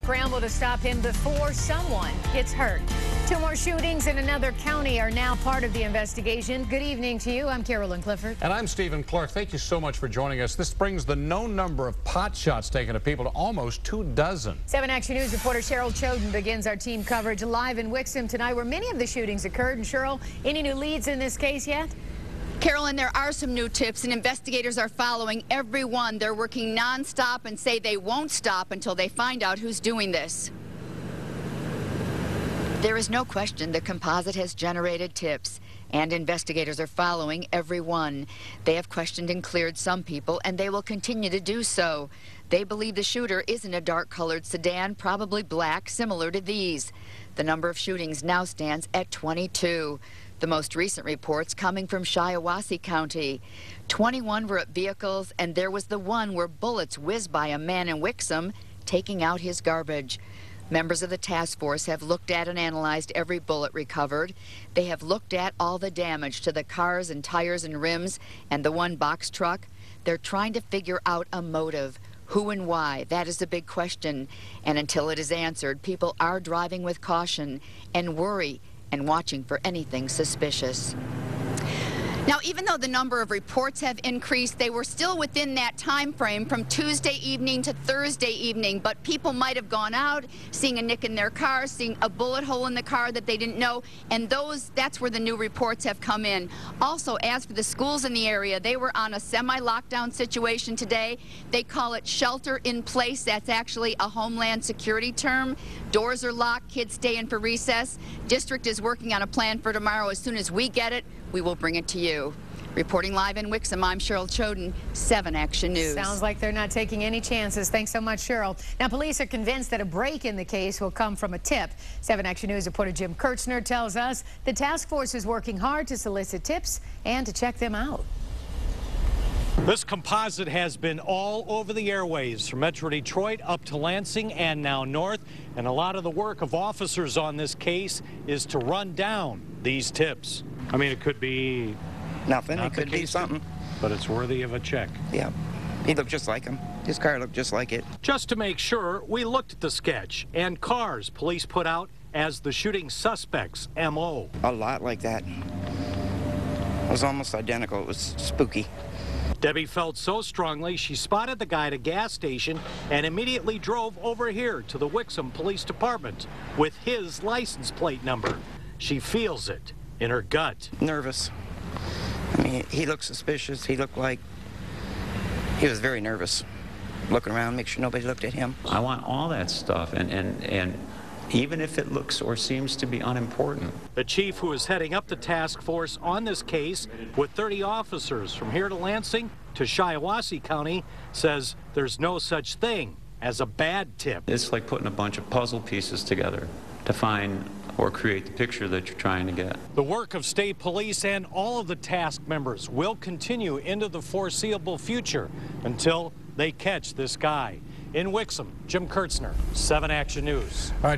scramble to stop him before someone gets hurt. 2 more shootings in another county are now part of the investigation. Good evening to you. I'm Carolyn Clifford. And I'm Stephen Clark. Thank you so much for joining us. This brings the known number of pot shots taken to people to almost 24. 7 Action News reporter Cheryl Choden begins our team coverage live in Wixom tonight, where many of the shootings occurred. And Cheryl, any new leads in this case yet? Carolyn, there are some new tips, and investigators are following every one. They're working nonstop and say they won't stop until they find out who's doing this. There is no question the composite has generated tips, and investigators are following every one. They have questioned and cleared some people, and they will continue to do so. They believe the shooter is in a dark-colored sedan, probably black, similar to these. The number of shootings now stands at 22. The most recent reports coming from Shiawassee County. 21 were at vehicles, and there was the one where bullets whizzed by a man in Wixom taking out his garbage. Members of the task force have looked at and analyzed every bullet recovered. They have looked at all the damage to the cars and tires and rims and the one box truck. They're trying to figure out a motive. Who and why? That is the big question. And until it is answered, people are driving with caution and worry and watching for anything suspicious. Now, even though the number of reports have increased, they were still within that time frame from Tuesday evening to Thursday evening. But people might have gone out, seeing a nick in their car, seeing a bullet hole in the car that they didn't know, and that's where the new reports have come in. Also, as for the schools in the area, they were on a semi-lockdown situation today. They call it shelter in place. That's actually a Homeland Security term. Doors are locked, kids stay in for recess. District is working on a plan for tomorrow. As soon as we get it, we will bring it to you. Reporting live in Wixom, I'm Cheryl Choden, 7 Action News. Sounds like they're not taking any chances. Thanks so much, Cheryl. Now, police are convinced that a break in the case will come from a tip. 7 Action News reporter Jim Kurtzner tells us the task force is working hard to solicit tips and to check them out. This composite has been all over the airwaves, from Metro Detroit up to Lansing and now north. And a lot of the work of officers on this case is to run down these tips. I mean, it could be nothing. It could be something. But it's worthy of a check. Yeah. He looked just like him. His car looked just like it. Just to make sure, we looked at the sketch and cars police put out as the shooting suspect's M.O. A lot like that. It was almost identical. It was spooky. Debbie felt so strongly she spotted the guy at a gas station and immediately drove over here to the Wixom Police Department with his license plate number. She feels it in her gut. Nervous. I mean, he looked suspicious. He looked like he was very nervous, looking around, make sure nobody looked at him. I want all that stuff, and even if it looks or seems to be unimportant. The chief, who is heading up the task force on this case with 30 officers from here to Lansing to Shiawassee County, says there's no such thing as a bad tip. It's like putting a bunch of puzzle pieces together to find or create the picture that you're trying to get. The work of state police and all of the task members will continue into the foreseeable future until they catch this guy. In Wixom, Jim Kurtzner, 7 Action News. All right.